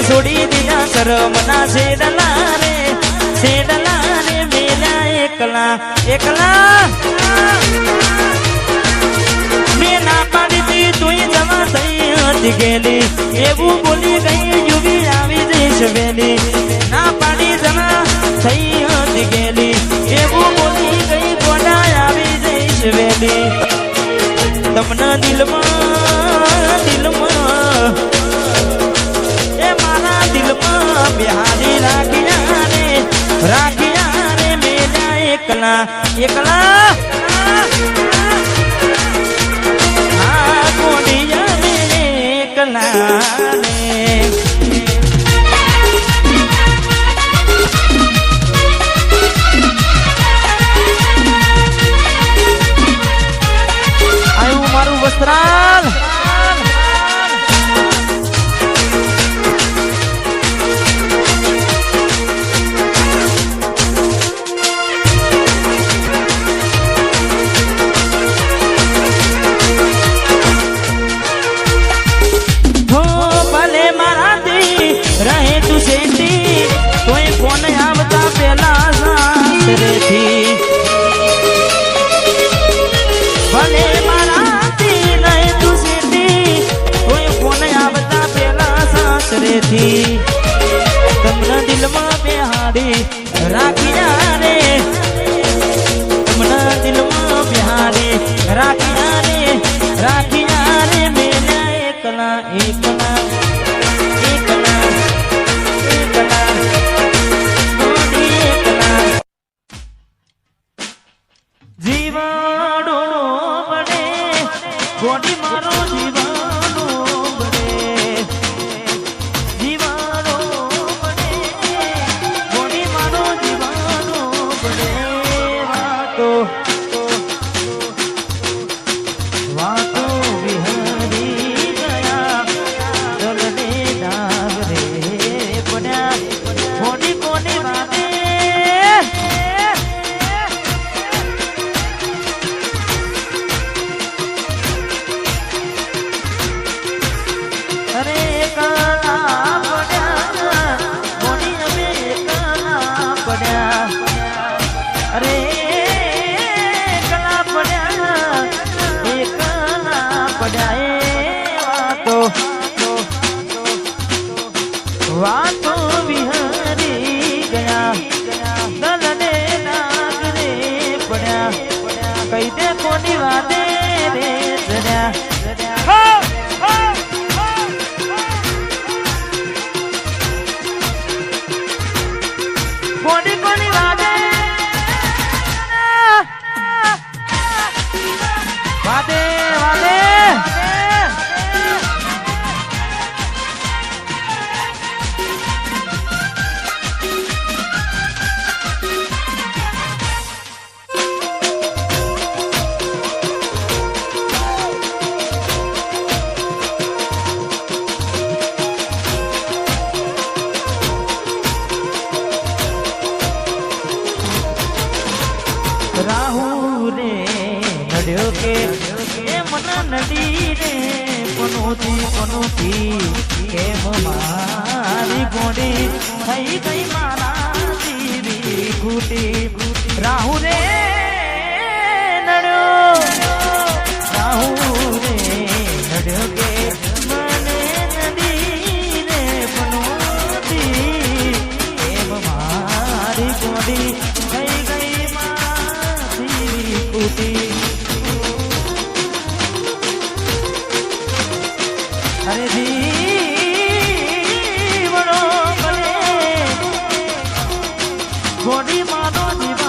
છોડી દીધા શરમના શેડલા રે મેલા એકલા એકલા મેં ના પાડી દી તુંય જવા થઈ હતી ગેલી એવું બોલી ગઈ યુવી આવી જઈશ વેલી ના પાડી જવા થઈ હતી ગેલી એવું બોલી ગઈ ગોડા આવી જઈશ વેલી તમને દિલમાં એ મારા દિલમાં બિહારી રાખ્યા રે મેલા એકલા એકલા હા કોડિયા રે એકલા રે આયું મારું વસ્ત્રાલ રહે તું શેઠી કોઈ ફોન આવતા પેલા સાસરેથી ભલે મારાથી રહે તું શેઠી કોઈ ફોન આવતા પેલા સાસરેથી તમને દિલમાં બિહારી રાખ્યા રે તમને દિલમાં બિહારી રાખ્યા રે મેલા એકલા એકલા જીવાડો બને ગોડી મારો જીવાડો બને જીવાડો બને ગોડી મારો જીવાડો બને વાતો વિહરી ગયા દલને ડાગરે પડ્યા ગોડી કોની વાતે અરે કાલા પડ્યા મોની અમે કાલા પડ્યા અરે કાલા પડ્યા એ કાલા પડ્યા એ વાતો વિહરી ગયા દલને નાગરે પડ્યા કઈ દે કોની વાતે રે જડ્યા કોની કોની વાદે વાદે વાદે રાહુ રે નડ્યો કે એ મન નડી રે પનોતી કેમ મારી ગોડી થઈ ગઈ મારા દીવી ઘૂટી રાહુ રે નડ્યો કે મને નડી રે પનોતી કેમ મારી ગોડી થઈ ગઈ અરે જીવડો બને ગોડી માનો જીવા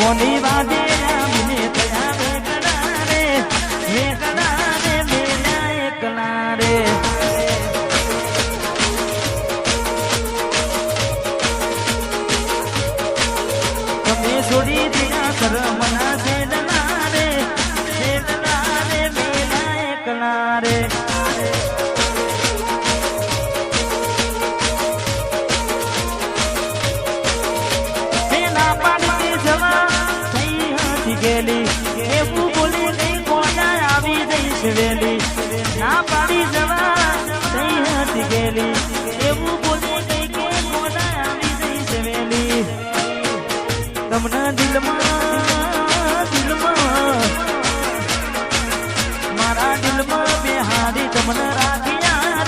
મોની વાદે આવીને થયા વેકલા રે મેલ્યા એકલા રે તમે છોડી દિયા કરમના છેડલા રે મેલ્યા એકલા રે એવું બોલી ગઈ કોના આવી જઈશ વેલી ના પાડી જવા થઈ હતી ગેલી એવું બોલી ગઈ કે કોના આવી જઈશ વેલી તમને દિલમાં મારા દિલમાં બેહારી તમને રાખ્યા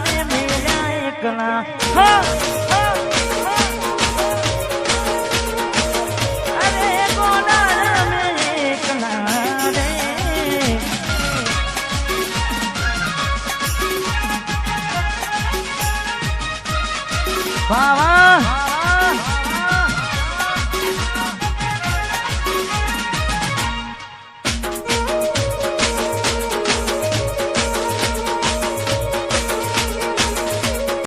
રે મેલ્યા એકલા વાહ વાહ